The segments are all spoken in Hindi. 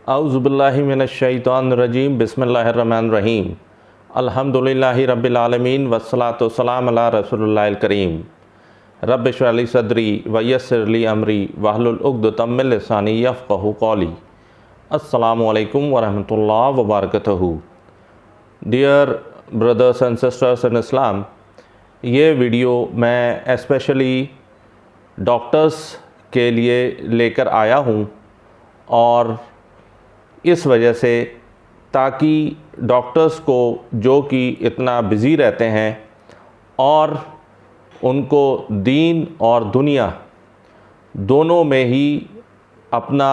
औज़ुबिल्लाहि मिनश्शैतानिर्रजीम बिस्मिल्लाहिर्रहमानिर्रहीम अल्हम्दुलिल्लाहि रब्बिल आलमीन वस्सलातु वस्सलामु अला रसूलिल्लाहिल करीम रब्बि इश्रह ली सदरी व यस्सिर ली अमरी वहलुल उक़दतम मिन लिसानी यफ़क़हू क़ौली। अस्सलामु अलैकुम व रहमतुल्लाहि व बरकातहू। Dear brothers and sisters in Islam, ये वीडियो मैं स्पेशली डॉक्टर्स के लिए लेकर आया हूँ और इस वजह से ताकि डॉक्टर्स को जो कि इतना बिज़ी रहते हैं और उनको दीन और दुनिया दोनों में ही अपना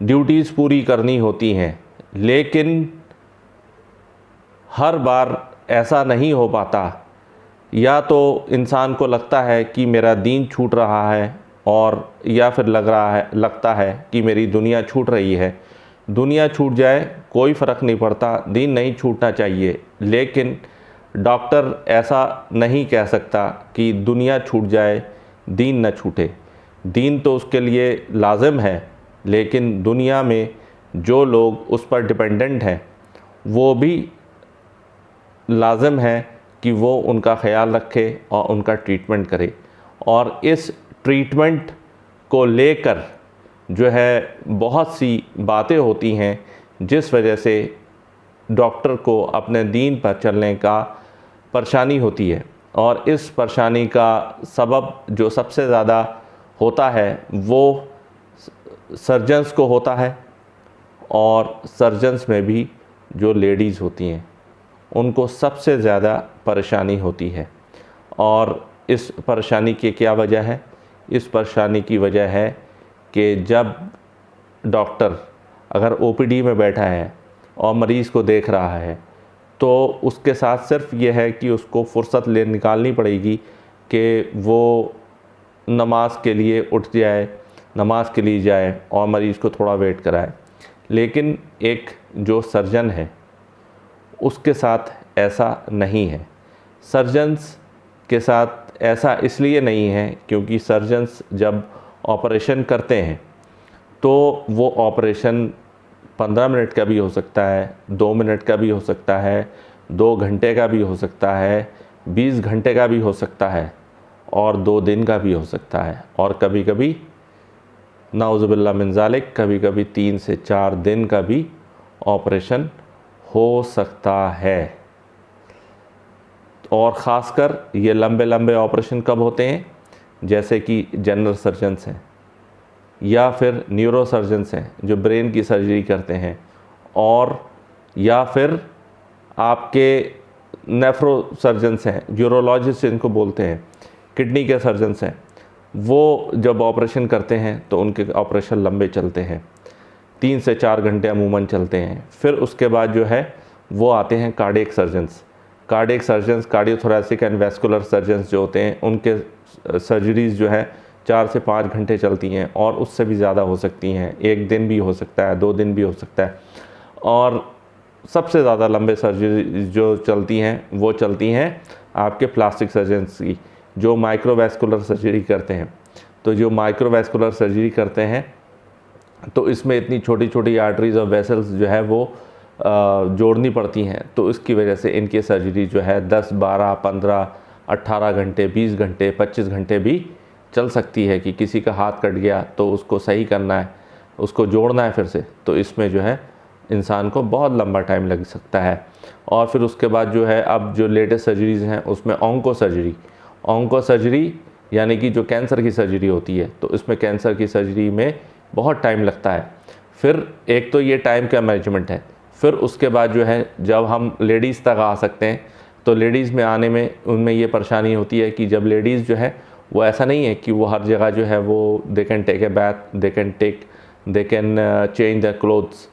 ड्यूटीज़ पूरी करनी होती हैं, लेकिन हर बार ऐसा नहीं हो पाता। या तो इंसान को लगता है कि मेरा दीन छूट रहा है और या फिर लगता है कि मेरी दुनिया छूट रही है। दुनिया छूट जाए कोई फ़र्क नहीं पड़ता, दीन नहीं छूटना चाहिए, लेकिन डॉक्टर ऐसा नहीं कह सकता कि दुनिया छूट जाए दीन न छूटे। दीन तो उसके लिए लाज़िम है, लेकिन दुनिया में जो लोग उस पर डिपेंडेंट हैं वो भी लाज़िम है कि वो उनका ख़याल रखे और उनका ट्रीटमेंट करे। और इस ट्रीटमेंट को लेकर जो है बहुत सी बातें होती हैं जिस वजह से डॉक्टर को अपने दीन पर चलने का परेशानी होती है। और इस परेशानी का सबब जो सबसे ज़्यादा होता है वो सर्जन्स को होता है, और सर्जन्स में भी जो लेडीज़ होती हैं उनको सबसे ज़्यादा परेशानी होती है। और इस परेशानी की क्या वजह है? इस परेशानी की वजह है कि जब डॉक्टर अगर ओपीडी में बैठा है और मरीज़ को देख रहा है तो उसके साथ सिर्फ ये है कि उसको फ़ुर्सत निकालनी पड़ेगी कि वो नमाज के लिए उठ जाए, नमाज के लिए जाए और मरीज़ को थोड़ा वेट कराए। लेकिन एक जो सर्जन है उसके साथ ऐसा नहीं है। सर्जन्स के साथ ऐसा इसलिए नहीं है क्योंकि सर्जन्स जब ऑपरेशन करते हैं तो वो ऑपरेशन 15 मिनट का भी हो सकता है, 2 मिनट का भी हो सकता है, 2 घंटे का भी हो सकता है, 20 घंटे का भी हो सकता है और 2 दिन का भी हो सकता है, और कभी कभी नाउज़ुबिल्लाह मिन ज़ालिक कभी कभी 3 से 4 दिन का भी ऑपरेशन हो सकता है। और ख़ासकर ये लंबे लंबे ऑपरेशन कब होते हैं? जैसे कि जनरल सर्जन्स हैं या फिर न्यूरो सर्जन्स हैं जो ब्रेन की सर्जरी करते हैं, और या फिर आपके नेफ्रो सर्जन्स हैं, यूरोलॉजिस्ट जिनको बोलते हैं, किडनी के सर्जन्स हैं। वो जब ऑपरेशन करते हैं तो उनके ऑपरेशन लंबे चलते हैं, 3 से 4 घंटे अमूमन चलते हैं। फिर उसके बाद जो है वो आते हैं cardiac surgeons. Cardiac surgeons, cardiothoracic and vascular surgeons जो होते हैं उनके सर्जरीज़ जो है 4 से 5 घंटे चलती हैं और उससे भी ज़्यादा हो सकती हैं, 1 दिन भी हो सकता है, 2 दिन भी हो सकता है। और सबसे ज़्यादा लंबे सर्जरी जो चलती हैं वो चलती हैं आपके प्लास्टिक सर्जन्स की, जो माइक्रोवैस्कुलर सर्जरी करते हैं। तो जो माइक्रोवैस्कुलर सर्जरी करते हैं तो इसमें इतनी छोटी छोटी आर्टरीज़ और वेसल्स जो है वो जोड़नी पड़ती हैं, तो इसकी वजह से इनकी सर्जरी जो है 10, 12, 15, 18 घंटे, 20 घंटे, 25 घंटे भी चल सकती है। कि किसी का हाथ कट गया तो उसको सही करना है, उसको जोड़ना है फिर से, तो इसमें जो है इंसान को बहुत लंबा टाइम लग सकता है। और फिर उसके बाद जो है अब जो लेटेस्ट सर्जरीज़ हैं उसमें ऑन्को सर्जरी यानी कि जो कैंसर की सर्जरी होती है, तो इसमें कैंसर की सर्जरी में बहुत टाइम लगता है। फिर एक तो ये टाइम का मैनेजमेंट है। फिर उसके बाद जो है जब हम लेडीज़ तक आ सकते हैं तो लेडीज़ में आने में उनमें ये परेशानी होती है कि जब लेडीज़ जो है वो ऐसा नहीं है कि वो हर जगह जो है वो they can take a bath, they can change the clothes,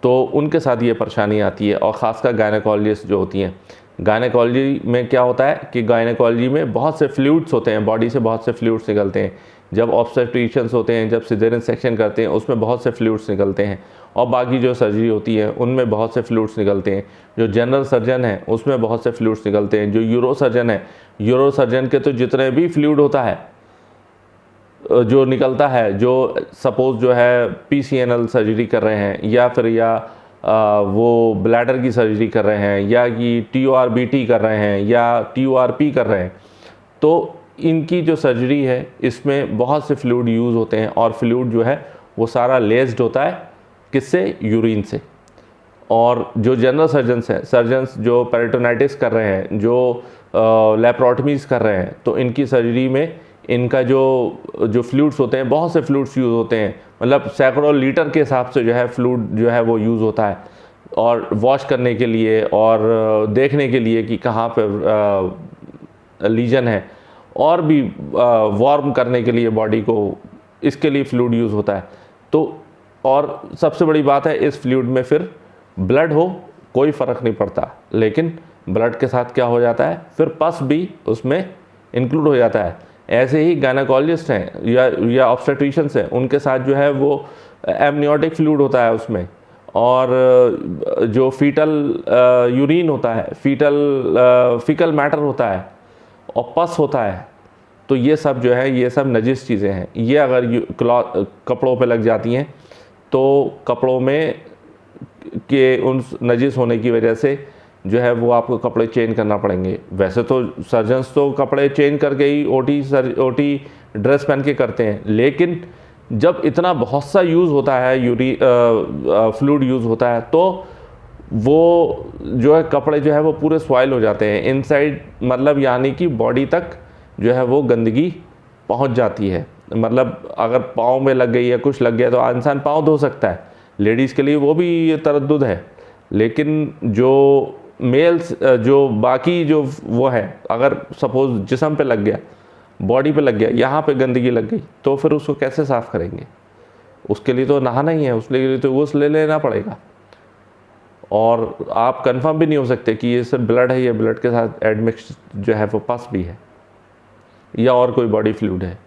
तो उनके साथ ये परेशानी आती है। और ख़ासकर गायनेकोलॉजिस्ट जो होती हैं, गायनेकोलॉजी में क्या होता है कि गायनेकोलॉजी में बहुत से फ्लूइड्स होते हैं, बॉडी से बहुत से फ्लूइड्स निकलते हैं। जब ऑब्स्टेट्रिशियंस होते हैं, जब सिजेरियन सेक्शन करते हैं, उसमें बहुत से फ्लूइड्स निकलते हैं। और बाकी जो सर्जरी होती है उनमें बहुत से फ्लूइड्स निकलते हैं। जो जनरल सर्जन है उसमें बहुत से फ्लूइड्स निकलते हैं। जो यूरो सर्जन है, यूरो सर्जन के तो जितने भी फ्लूइड होता है जो निकलता है, जो सपोज़ जो है PCNL सर्जरी कर रहे हैं या फिर वो ब्लैडर की सर्जरी कर रहे हैं या कि TURBT कर रहे हैं या TURP कर रहे हैं, तो इनकी जो सर्जरी है इसमें बहुत से फ्लूइड यूज़ होते हैं और फ्लूइड जो है वो सारा लेस्ड होता है किससे? यूरिन से। और जो जनरल सर्जन्स जो पेरिटोनाइटिस कर रहे हैं, जो लेप्रोटमीज़ कर रहे हैं, तो इनकी सर्जरी में इनका जो फ्लूइड्स होते हैं, बहुत से फ्लूइड्स यूज़ होते हैं, मतलब सैकड़ों लीटर के हिसाब से जो है फ्लूइड जो है वो यूज़ होता है, और वॉश करने के लिए और देखने के लिए कि कहाँ पे लीजन है, और भी वार्म करने के लिए बॉडी को, इसके लिए फ्लूइड यूज़ होता है। तो और सबसे बड़ी बात है, इस फ्लूइड में फिर ब्लड हो कोई फ़र्क नहीं पड़ता, लेकिन ब्लड के साथ क्या हो जाता है, फिर पस भी उसमें इंक्लूड हो जाता है। ऐसे ही गायनेकोलॉजिस्ट हैं या ऑब्स्टेट्रिशियंस हैं, उनके साथ जो है वो एमनियोटिक फ्लूइड होता है उसमें, और जो फीटल यूरिन होता है, फीकल मैटर होता है, और पस होता है। तो ये सब जो है, ये सब नजिस चीज़ें हैं। ये अगर कपड़ों पे लग जाती हैं तो कपड़ों में के उन नजिस होने की वजह से जो है वो आपको कपड़े चेंज करना पड़ेंगे। वैसे तो सर्जन्स तो कपड़े चेंज करके ही ओटी ड्रेस पहन के करते हैं, लेकिन जब इतना बहुत सा यूज़ होता है, फ्लूइड यूज़ होता है, तो वो जो है कपड़े जो है वो पूरे सॉइल हो जाते हैं इनसाइड, मतलब यानी कि बॉडी तक जो है वो गंदगी पहुंच जाती है। मतलब अगर पाँव में लग गई या कुछ लग गया तो इंसान पाँव धो सकता है, लेडीज़ के लिए वो भी ये तरद्दुद है। लेकिन जो मेल्स, जो बाकी जो वो है, अगर सपोज़ जिस्म पे लग गया, बॉडी पे लग गया, यहाँ पे गंदगी लग गई, तो फिर उसको कैसे साफ़ करेंगे? उसके लिए तो नहाना ही है, उसके लिए तो गुस्ल ले लेना पड़ेगा, और आप कंफर्म भी नहीं हो सकते कि ये सिर्फ ब्लड है या ब्लड के साथ एडमिक्स जो है वो पस भी है या और कोई बॉडी फ्लूइड है।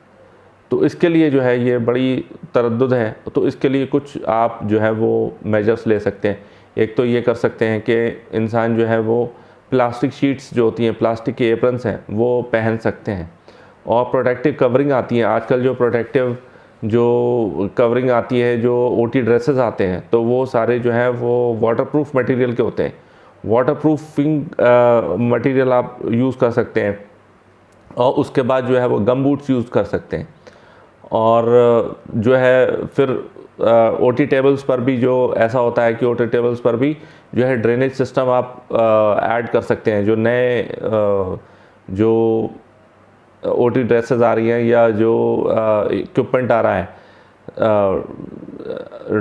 तो इसके लिए जो है ये बड़ी तरद्दुद है। तो इसके लिए कुछ आप जो है वो मेजर्स ले सकते हैं। एक तो ये कर सकते हैं कि इंसान जो है वो प्लास्टिक शीट्स जो होती हैं, प्लास्टिक के एप्रन्स हैं, वो पहन सकते हैं, और प्रोटेक्टिव कवरिंग आती है आजकल, जो प्रोटेक्टिव जो कवरिंग आती है, जो ओटी ड्रेसेस आते हैं, तो वो सारे जो है वो वाटरप्रूफ मटेरियल के होते हैं। वाटरप्रूफिंग मटेरियल आप यूज़ कर सकते हैं, और उसके बाद जो है वो गम बूट्स यूज़ कर सकते हैं। और जो है फिर ओटी टेबल्स पर भी जो ऐसा होता है कि ओटी टेबल्स पर भी जो है ड्रेनेज सिस्टम आप ऐड कर सकते हैं। जो नए जो ओटी ड्रेसेस आ रही हैं या जो इक्विपमेंट आ रहा है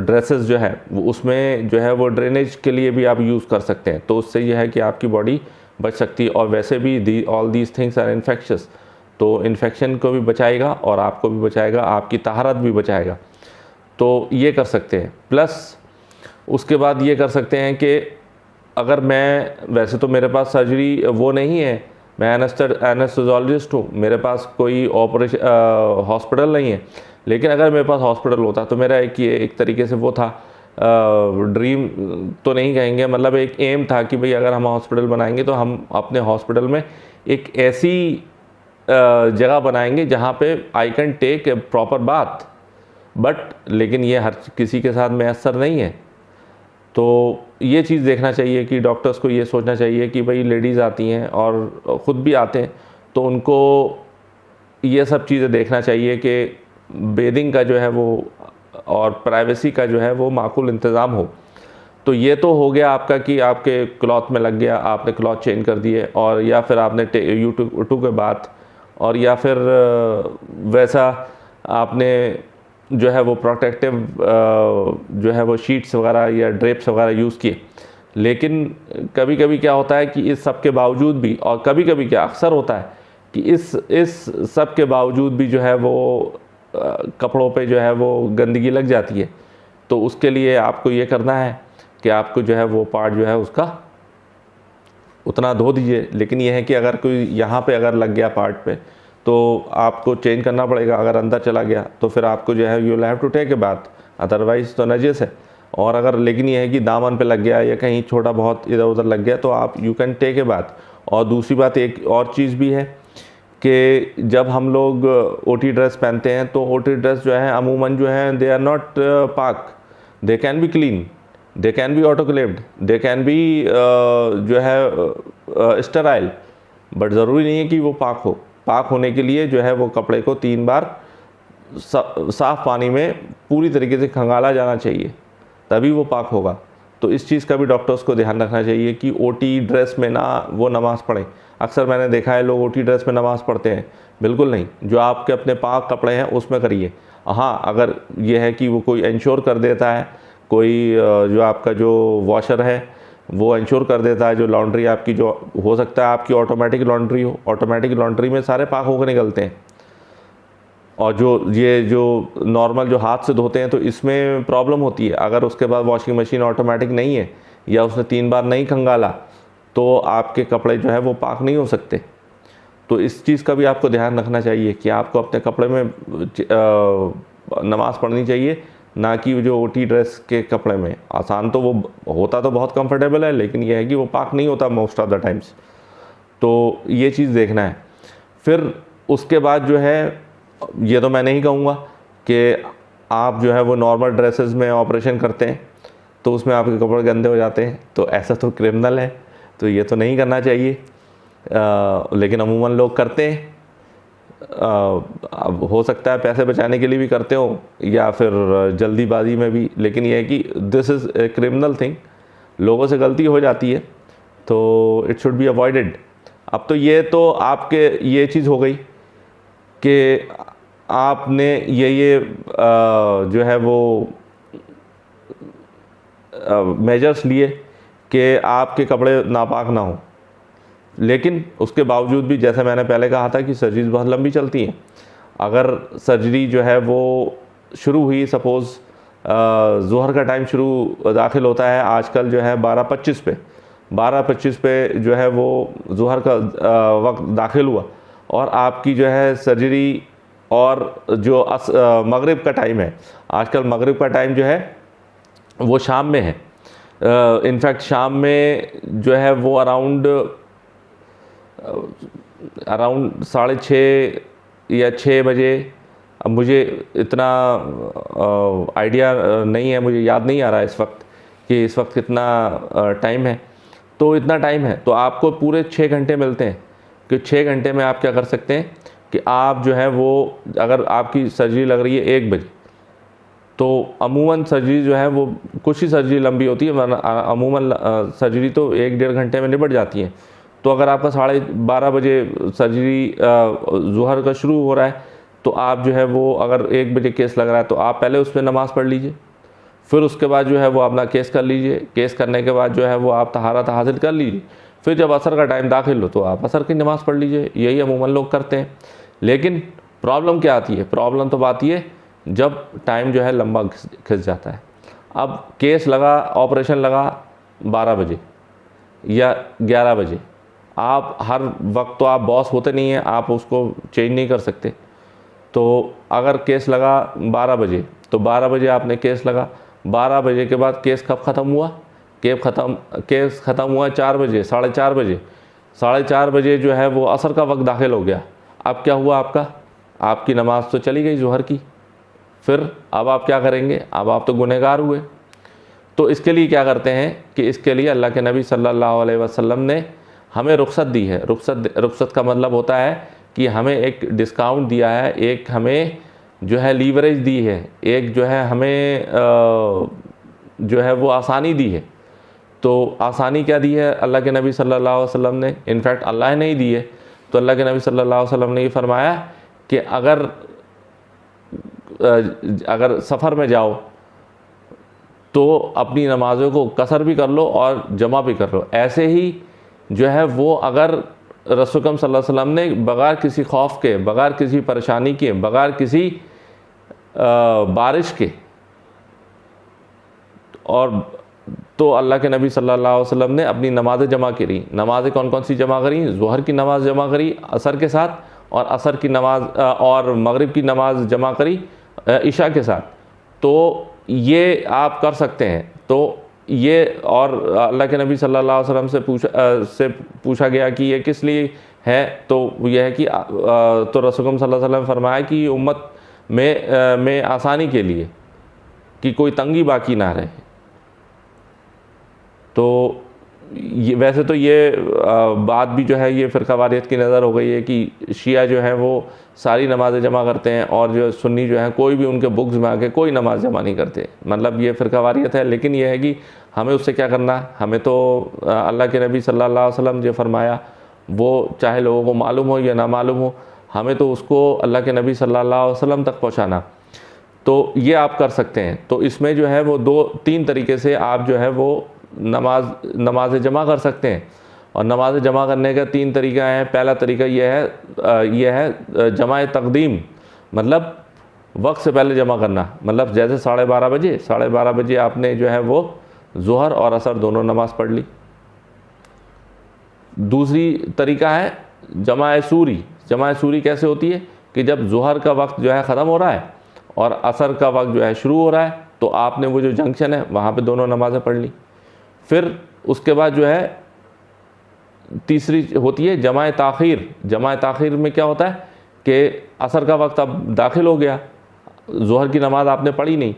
ड्रेसेस जो है, उसमें जो है वो ड्रेनेज के लिए भी आप यूज़ कर सकते हैं। तो उससे यह है कि आपकी बॉडी बच सकती है। और वैसे भी all these things are infectious, तो इन्फेक्शन को भी बचाएगा और आपको भी बचाएगा, आपकी तहारत भी बचाएगा। तो ये कर सकते हैं। प्लस उसके बाद ये कर सकते हैं कि अगर मैं, वैसे तो मेरे पास सर्जरी वो नहीं है, मैं एनेस्थेसियोलॉजिस्ट हूँ, मेरे पास कोई ऑपरेशन हॉस्पिटल नहीं है, लेकिन अगर मेरे पास हॉस्पिटल होता तो मेरा एक तरीके से वो था, ड्रीम तो नहीं कहेंगे, मतलब एक एम था कि भाई अगर हम हॉस्पिटल बनाएंगे तो हम अपने हॉस्पिटल में एक ऐसी जगह बनाएंगे जहाँ पे I can take a proper bath. But लेकिन ये हर किसी के साथ मैसर नहीं है। तो ये चीज़ देखना चाहिए कि डॉक्टर्स को ये सोचना चाहिए कि भाई लेडीज़ आती हैं और ख़ुद भी आते हैं, तो उनको ये सब चीज़ें देखना चाहिए कि बेदिंग का जो है वो और प्राइवेसी का जो है वो माकूल इंतज़ाम हो। तो ये तो हो गया आपका कि आपके क्लॉथ में लग गया, आपने क्लॉथ चेंज कर दिए, और या फिर आपने यूट्यूब के बाद, और या फिर वैसा आपने जो है वो प्रोटेक्टिव जो है वो शीट्स वगैरह या ड्रेप्स वगैरह यूज़ किए। लेकिन कभी कभी क्या होता है कि इस सब के बावजूद भी, और कभी कभी क्या अक्सर होता है कि इस सब के बावजूद भी जो है वो कपड़ों पे जो है वो गंदगी लग जाती है। तो उसके लिए आपको ये करना है कि आपको जो है वो पार्ट जो है उसका उतना धो दीजिए। लेकिन यह है कि अगर कोई यहाँ पे अगर लग गया पार्ट पे, तो आपको चेंज करना पड़ेगा। अगर अंदर चला गया तो फिर आपको जो है you will have to take a bath, otherwise तो नजिस है। और अगर लेकिन यह है कि दामन पे लग गया या कहीं छोटा बहुत इधर उधर लग गया तो आप यू कैन टेक ए बात। और दूसरी बात एक और चीज़ भी है कि जब हम लोग ओटी ड्रेस पहनते हैं तो ओटी ड्रेस जो है अमूमन जो है दे आर नॉट पाक, they can be clean, they can be autoclaved, they can be जो है स्टेराइल, बट ज़रूरी नहीं है कि वो पाक हो। पाक होने के लिए जो है वो कपड़े को 3 बार साफ़ पानी में पूरी तरीके से खंगाला जाना चाहिए, तभी वो पाक होगा। तो इस चीज़ का भी डॉक्टर्स को ध्यान रखना चाहिए कि ओटी ड्रेस में ना वो नमाज़ पढ़ें। अक्सर मैंने देखा है लोग ओटी ड्रेस में नमाज़ पढ़ते हैं, बिल्कुल नहीं। जो आपके अपने पाक कपड़े हैं उसमें करिए। हाँ, अगर ये है कि वो कोई इंश्योर कर देता है, कोई जो आपका जो वॉशर है वो इंश्योर कर देता है, जो लॉन्ड्री आपकी जो हो सकता है आपकी ऑटोमेटिक लॉन्ड्री हो, ऑटोमेटिक लॉन्ड्री में सारे पाक होकर निकलते हैं। और जो नॉर्मल जो हाथ से धोते हैं तो इसमें प्रॉब्लम होती है। अगर उसके बाद वॉशिंग मशीन ऑटोमेटिक नहीं है या उसने 3 बार नहीं खंगाला तो आपके कपड़े जो है वो पाक नहीं हो सकते। तो इस चीज़ का भी आपको ध्यान रखना चाहिए कि आपको अपने कपड़े में नमाज़ पढ़नी चाहिए, ना कि जो ओटी ड्रेस के कपड़े में। आसान तो वो होता तो बहुत कंफर्टेबल है, लेकिन यह है कि वो पाक नहीं होता मोस्ट ऑफ द टाइम्स। तो ये चीज़ देखना है। फिर उसके बाद जो है, ये तो मैं नहीं कहूँगा कि आप जो है वो नॉर्मल ड्रेसेस में ऑपरेशन करते हैं तो उसमें आपके कपड़े गंदे हो जाते हैं, तो ऐसा तो क्रिमिनल है, तो ये तो नहीं करना चाहिए। लेकिन अमूमन लोग करते हैं। अब हो सकता है पैसे बचाने के लिए भी करते हो या फिर जल्दीबाजी में भी, लेकिन ये है कि this is a criminal thing. लोगों से गलती हो जाती है तो इट शुड बी अवॉइडेड। अब तो ये आपके ये चीज़ हो गई कि आपने ये जो है वो मेजर्स लिए कि आपके कपड़े नापाक ना हो। लेकिन उसके बावजूद भी, जैसे मैंने पहले कहा था कि सर्जरीज बहुत लंबी चलती हैं। अगर सर्जरी जो है वो शुरू हुई, सपोज़ ज़ोहर का टाइम शुरू दाखिल होता है आजकल जो है 12:25 पे जो है वो ज़ोहर का वक्त दाखिल हुआ, और आपकी जो है सर्जरी और जो मगरिब का टाइम है, आजकल मगरिब का टाइम जो है वो शाम में है। इनफैक्ट शाम में जो है वो अराउंड 6:30 या 6 बजे। अब मुझे इतना आइडिया नहीं है, मुझे याद नहीं आ रहा है इस वक्त कि इस वक्त कितना टाइम है। तो इतना टाइम है तो आपको पूरे 6 घंटे मिलते हैं कि 6 घंटे में आप क्या कर सकते हैं कि आप जो है वो, अगर आपकी सर्जरी लग रही है 1 बजे, तो अमूमन सर्जरी जो है वो कुछ ही सर्जरी लंबी होती है, वरना अमूमन सर्जरी तो 1-1.5 घंटे में निपट जाती है। तो अगर आपका 12:30 बजे सर्जरी ज़ोहर का शुरू हो रहा है तो आप जो है वो, अगर 1 बजे केस लग रहा है तो आप पहले उस पर नमाज़ पढ़ लीजिए। फिर उसके बाद जो है वो अपना केस कर लीजिए। केस करने के बाद जो है वो आप तहारत हासिल कर लीजिए। फिर जब असर का टाइम दाखिल हो तो आप असर की नमाज़ पढ़ लीजिए। यही अमूमन लोग करते हैं। लेकिन प्रॉब्लम क्या आती है? प्रॉब्लम तो आती है जब टाइम जो है लंबा खिंच जाता है। अब केस लगा, ऑपरेशन लगा 12 बजे या 11 बजे, आप हर वक्त तो आप बॉस होते नहीं हैं, आप उसको चेंज नहीं कर सकते। तो अगर केस लगा 12 बजे तो 12 बजे आपने केस लगा, 12 बजे के बाद केस कब ख़त्म हुआ? केस ख़त्म हुआ 4 बजे, 4:30 बजे। 4:30 बजे जो है वो असर का वक्त दाखिल हो गया। अब क्या हुआ आपकी नमाज तो चली गई ज़ोहर की। फिर अब आप क्या करेंगे? अब आप तो गुनहगार हुए। तो इसके लिए क्या करते हैं कि इसके लिए अल्लाह के नबी सल्लल्लाहु अलैहि वसल्लम ने हमें रुख्सत दी है। रुख्सत का मतलब होता है कि हमें एक डिस्काउंट दिया है, एक हमें जो है लीवरेज दी है, एक जो है हमें जो है वो आसानी दी है। तो आसानी क्या दी है अल्लाह के नबी सल्लल्लाहु अलैहि वसल्लम ने? इनफैक्ट अल्लाह ने ही दी है। तो अल्लाह के नबी सल्लल्लाहु अलैहि वसल्लम ने ये फरमाया कि अगर सफ़र में जाओ तो अपनी नमाज़ों को कसर भी कर लो और जमा भी कर लो। ऐसे ही जो है वो, अगर रसूल सल्लल्लाहु अलैहि वसल्लम ने बग़ैर किसी खौफ के, बग़ैर किसी परेशानी के, बग़ैर किसी बारिश के, और तो अल्लाह के नबी सल्लल्लाहु अलैहि वसल्लम ने अपनी नमाज़ें जमा करी। नमाज़ें कौन कौन सी जमा करी? ज़ोहर की नमाज़ जमा करी असर के साथ, और असर की नमाज़ और मगरिब की नमाज़ जमा करी इशा के साथ। तो ये आप कर सकते हैं। तो ये, और अल्लाह के नबी सल्लल्लाहु अलैहि वसल्लम से पूछा गया कि ये किस लिए है तो यह है कि तो रसूल सल्लल्लाहु अलैहि वसल्लम ने फरमाया कि उम्मत में आसानी के लिए कि कोई तंगी बाकी ना रहे। तो वैसे तो ये बात भी जो है ये फ़िरक़ावारियत की नज़र हो गई है कि शिया जो है वो सारी नमाज़ें जमा करते हैं और जो सुन्नी जो है कोई भी उनके बुक्स में आके कोई नमाज़ जमा नहीं करते। मतलब ये फ़िरक़ावारियत है। लेकिन ये है कि हमें उससे क्या करना, हमें तो अल्लाह के नबी सल्लल्लाहु अलैहि वसल्लम जो फरमाया वो चाहे लोगों को मालूम हो या ना मालूम हो, हमें तो उसको अल्लाह के नबी सल्लल्लाहु अलैहि वसल्लम तक पहुँचाना। तो ये आप कर सकते हैं। तो इसमें जो है वो 2-3 तरीके से आप जो है वो नमाज़ें जमा कर सकते हैं। और नमाज़ें जमा करने का 3 तरीका है। पहला तरीका यह है जमा तक़दीम, मतलब वक्त से पहले जमा करना। मतलब जैसे 12:30 बजे आपने जो है वो ज़ोहर और असर दोनों नमाज़ पढ़ ली। दूसरी तरीका है जमा सूरी। जमा सूरी कैसे होती है कि जब ज़ोहर का वक्त जो है ख़त्म हो रहा है और असर का वक्त जो है शुरू हो रहा है, तो आपने वो जो जंक्शन है वहाँ पे दोनों नमाज़ें पढ़ ली। फिर उसके बाद जो है तीसरी होती है जमा ताख़ीर। जमा ताख़ीर में क्या होता है कि असर का वक्त अब दाखिल हो गया, ज़ोहर की नमाज़ आपने पढ़ी नहीं,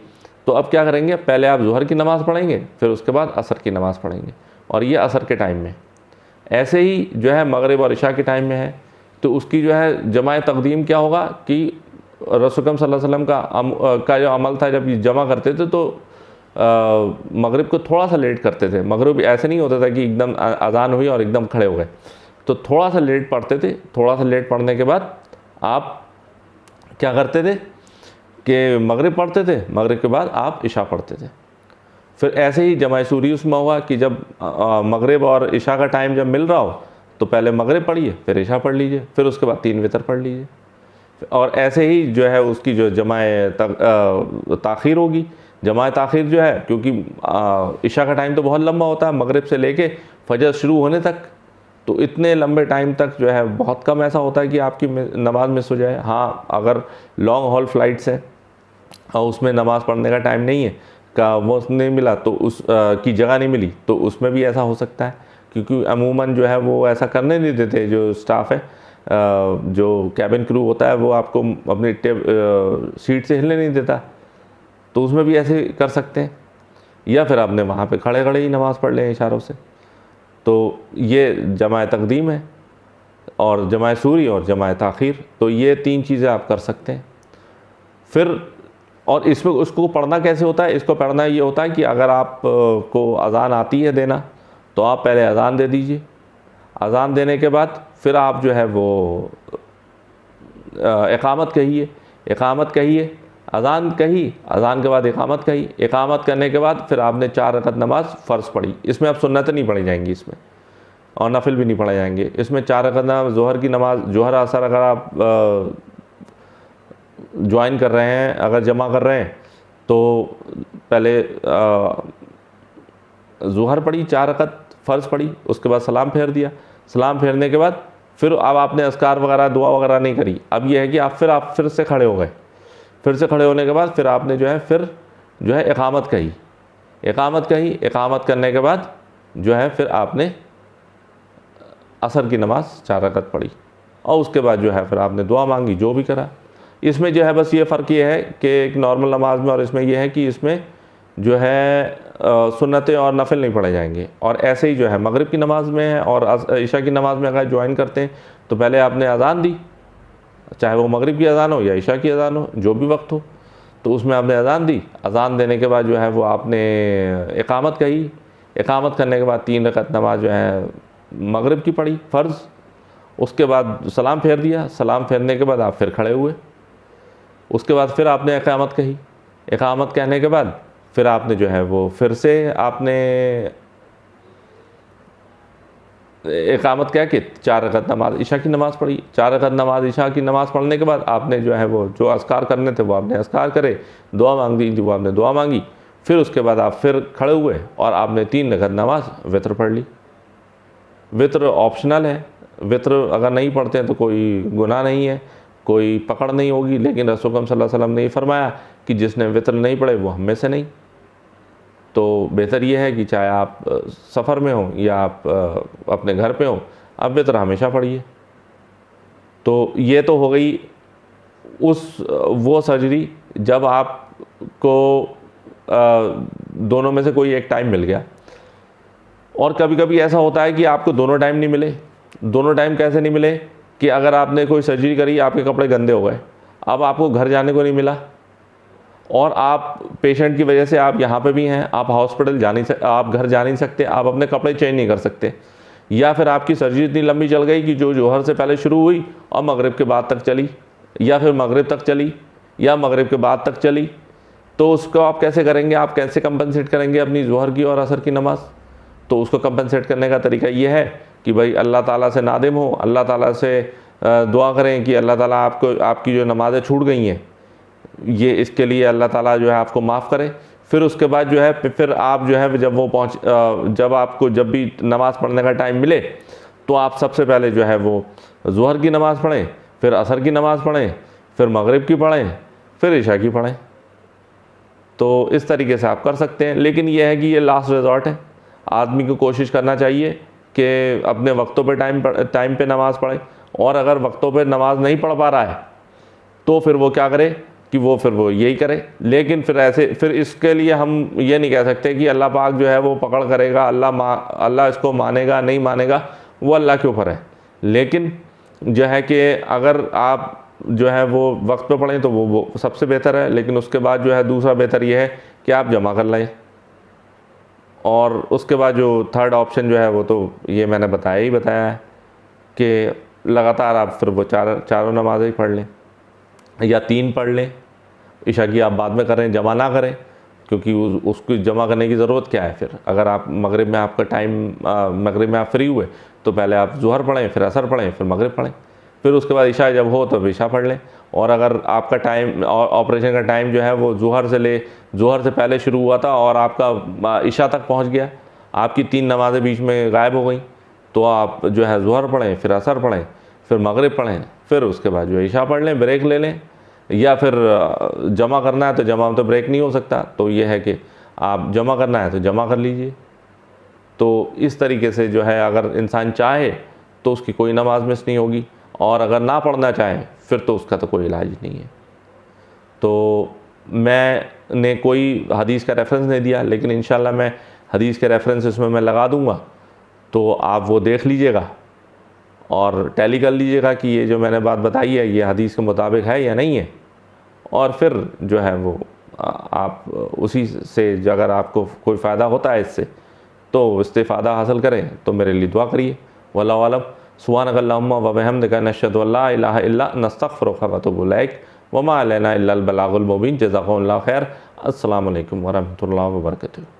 तो अब क्या करेंगे, पहले आप ज़ोहर की नमाज़ पढ़ेंगे, फिर उसके बाद असर की नमाज़ पढ़ेंगे। और ये असर के टाइम में। ऐसे ही जो है मगरिब और इशा के टाइम में है, तो उसकी जो है जमा तक़दीम क्या होगा कि रसूल सल्लल्लाहु अलैहि वसल्लम का जो अमल था, जब ये जमा करते थे तो मगरिब को थोड़ा सा लेट करते थे। मगरिब ऐसे नहीं होता था कि एकदम अज़ान हुई और एकदम खड़े हो गए, तो थोड़ा सा लेट पढ़ते थे। थोड़ा सा लेट पढ़ने के बाद आप क्या करते थे कि मगरिब पढ़ते थे, मगरिब के बाद आप इशा पढ़ते थे। फिर ऐसे ही जमा सूरी उसमें होगा कि जब मगरिब और इशा का टाइम जब मिल रहा हो तो पहले मगरिब पढ़िए, फिर इशा पढ़ लीजिए, फिर उसके बाद 3 वितर पढ़ लीजिए। और ऐसे ही जो है उसकी जो जमा ताख़ीर होगी। जमा ताख़ीर जो है, क्योंकि इशा का टाइम तो बहुत लंबा होता है, मगरिब से लेके फजर शुरू होने तक, तो इतने लंबे टाइम तक जो है बहुत कम ऐसा होता है कि आपकी नमाज़ मिस हो जाए। हाँ, अगर लॉन्ग हॉल फ़्लाइट्स हैं और उसमें नमाज़ पढ़ने का टाइम नहीं है, का वो नहीं मिला, तो उस की जगह नहीं मिली, तो उसमें भी ऐसा हो सकता है। क्योंकि अमूमन जो है वो ऐसा करने नहीं देते, जो स्टाफ है, जो कैबिन क्रू होता है, वो आपको अपनी सीट से हिलने नहीं देता, तो उसमें भी ऐसे कर सकते हैं। या फिर आपने वहाँ पे खड़े खड़े ही नमाज़ पढ़ लें इशारों से। तो ये जमा तक़दीम है, और जमा सूरी और जमा ताख़ीर, तो ये 3 चीज़ें आप कर सकते हैं। फिर और इसमें उसको पढ़ना कैसे होता है, इसको पढ़ना ये होता है कि अगर आप को अज़ान आती है देना, तो आप पहले अज़ान दे दीजिए। अज़ान देने के बाद फिर आप जो है वो इक़ामत कहिए, इक़ामत कहिए, अज़ान कही, अज़ान के बाद इक़ामत कही, इक़ामत करने के बाद फिर आपने 4 रकात नमाज फ़र्ज़ पढ़ी। इसमें अब सुन्नतें नहीं पढ़ी जाएंगी इसमें, और नफिल भी नहीं पढ़े जाएंगे। इसमें 4 रकात नमाज, ज़ोहर की नमाज, ज़ोहर असर अगर आप ज्वाइन कर रहे हैं, अगर जमा कर रहे हैं, तो पहले ज़ोहर पढ़ी, 4 रकात फ़र्ज़ पढ़ी, उसके बाद सलाम फेर दिया। सलाम फेरने के बाद फिर अब आपने अस्कार वगैरह, दुआ वगैरह नहीं करी। अब यह है कि आप फिर से खड़े हो गए। फिर से खड़े होने के बाद फिर आपने जो है इक़ामत कही, इक़ामत कही, इक़ामत करने के बाद जो है फिर आपने असर की नमाज़ 4 रकात पढ़ी, और उसके बाद जो है फिर आपने दुआ मांगी, जो भी करा। इसमें जो है बस ये फ़र्क ये है कि एक नॉर्मल नमाज में और इसमें यह है कि इसमें जो है सुन्नतें और नफिल नहीं पढ़े जाएंगे। और ऐसे ही जो है मगरिब की नमाज़ में और इशा की नमाज़ में अगर ज्वाइन करते हैं, तो पहले आपने अज़ान दी, चाहे वो मगरिब की अज़ान हो या इशा की अज़ान हो, जो भी वक्त हो, तो उसमें आपने अज़ान दी। अज़ान देने के बाद जो है वो आपने इक़ामत कही, इक़ामत करने के बाद 3 रकात नमाज जो है मगरिब की पढ़ी फ़र्ज़, उसके बाद सलाम फेर दिया। सलाम फेरने के बाद आप फिर खड़े हुए, उसके बाद फिर आपने इक़ामत कही, इक़ामत कहने के बाद फिर आपने जो है वो फिर से आपने इक़ामत कह के 4 रकात नमाज इशा की नमाज़ पढ़ी। 4 रकात नमाज इशा की नमाज़ पढ़ने के बाद आपने जो है वो जो अस्कार करने थे वो आपने अस्कार करे, दुआ मांग दी जो आपने दुआ मांगी। फिर उसके बाद आप फिर खड़े हुए और आपने 3 रकात नमाज वितर पढ़ ली। वितर ऑप्शनल है, वितर अगर नहीं पढ़ते हैं तो कोई गुनाह नहीं है, कोई पकड़ नहीं होगी। लेकिन रसूल सल्लल्लाहु अलैहि वसल्लम ने फरमाया कि जिसने वितर नहीं पढ़े वो हम में से नहीं। तो बेहतर ये है कि चाहे आप सफ़र में हो या आप अपने घर पे हो, आप वितर हमेशा पढ़िए। तो ये तो हो गई वो सर्जरी जब आपको दोनों में से कोई एक टाइम मिल गया। और कभी कभी ऐसा होता है कि आपको दोनों टाइम नहीं मिले। दोनों टाइम कैसे नहीं मिले कि अगर आपने कोई सर्जरी करी, आपके कपड़े गंदे हो गए, अब आपको घर जाने को नहीं मिला और आप पेशेंट की वजह से आप यहाँ पे भी हैं, आप हॉस्पिटल आप घर जा नहीं सकते, आप अपने कपड़े चेंज नहीं कर सकते, या फिर आपकी सर्जरी इतनी लंबी चल गई कि जो जोहर से पहले शुरू हुई और मगरिब के बाद तक चली, या फिर मगरिब तक चली या मगरिब के बाद तक चली, तो उसको आप कैसे करेंगे? आप कैसे कंपनसेट करेंगे अपनी जोहर की और असर की नमाज़? तो उसको कंपनसेट करने का तरीका ये है कि भाई अल्लाह ताला से नादिम हो, अल्लाह ताला से दुआ करें कि अल्लाह ताला आपकी जो नमाज़ें छूट गई हैं, ये इसके लिए अल्लाह ताला जो है आपको माफ़ करे। फिर उसके बाद जो है फिर आप जो है जब भी नमाज़ पढ़ने का टाइम मिले तो आप सबसे पहले जो है वो ज़ुहर की नमाज़ पढ़ें, फिर असर की नमाज़ पढ़ें, फिर मगरिब की पढ़ें, फिर इशा की पढ़ें। तो इस तरीके से आप कर सकते हैं, लेकिन यह है कि ये लास्ट रिज़ॉर्ट है। आदमी को कोशिश करना चाहिए कि अपने वक्तों पे टाइम पे नमाज़ पढ़े, और अगर वक्तों पे नमाज़ नहीं पढ़ पा रहा है तो फिर वो क्या करे कि वो यही करे। लेकिन फिर इसके लिए हम ये नहीं कह सकते कि अल्लाह पाक जो है वो पकड़ करेगा, अल्लाह इसको मानेगा नहीं मानेगा, वो अल्लाह के ऊपर है। लेकिन जो है कि अगर आप जो है वो वक्त पे पढ़ें तो वो सबसे बेहतर है। लेकिन उसके बाद जो है दूसरा बेहतर ये है कि आप जमा कर लें, और उसके बाद जो थर्ड ऑप्शन जो है वो तो ये मैंने बताया है कि लगातार आप फिर वो चारों नमाज़ें पढ़ लें या 3 पढ़ लें। इशा की आप बाद में करें, जमा ना करें, क्योंकि उसको जमा करने की ज़रूरत क्या है। फिर अगर आप मगरिब में आपका मगरिब में आप फ्री हुए तो पहले आप ज़ुहर पढ़ें, फिर असर पढ़ें, फिर मगरिब पढ़ें, फिर उसके बाद इशा जब हो तो इशा पढ़ लें। और अगर आपका टाइम ऑपरेशन का टाइम जो है वो ज़ुहर से पहले शुरू हुआ था और आपका इशा तक पहुंच गया, आपकी 3 नमाज़ें बीच में गायब हो गई, तो आप जो है ज़ुहर पढ़ें, फिर असर पढ़ें, फिर मगरिब पढ़ें, फिर उसके बाद जो है इशा पढ़ लें, ब्रेक ले लें। या फिर जमा करना है तो जमा में तो ब्रेक नहीं हो सकता, तो ये है कि आप जमा करना है तो जमा कर लीजिए। तो इस तरीके से जो है अगर इंसान चाहे तो उसकी कोई नमाज मिस नहीं होगी, और अगर ना पढ़ना चाहे फिर तो उसका तो कोई इलाज नहीं है। तो मैंने कोई हदीस का रेफरेंस नहीं दिया, लेकिन इंशाल्लाह मैं हदीस के रेफरेंस इसमें मैं लगा दूंगा, तो आप वो देख लीजिएगा और टैली कर लीजिएगा कि ये जो मैंने बात बताई है ये हदीस के मुताबिक है या नहीं है। और फिर जो है वो आप उसी से अगर आपको कोई फ़ायदा होता है इससे तो इस्तिफ़ादा हासिल करें, तो मेरे लिए दुआ करिए। वल्लाहु आलम। सुब्हानकल्लाहुम्मा व बिहम्दिका नशहदु अल्ला इलाहा इल्ला अंता नस्तगफिरुका व अतूबु इलैक व मा अलैना इल्लल बलागुल मुबीन। जज़ाकुमुल्लाहु खैर। अस्सलामु अलैकुम व रहमतुल्लाहि व बरकातुहू।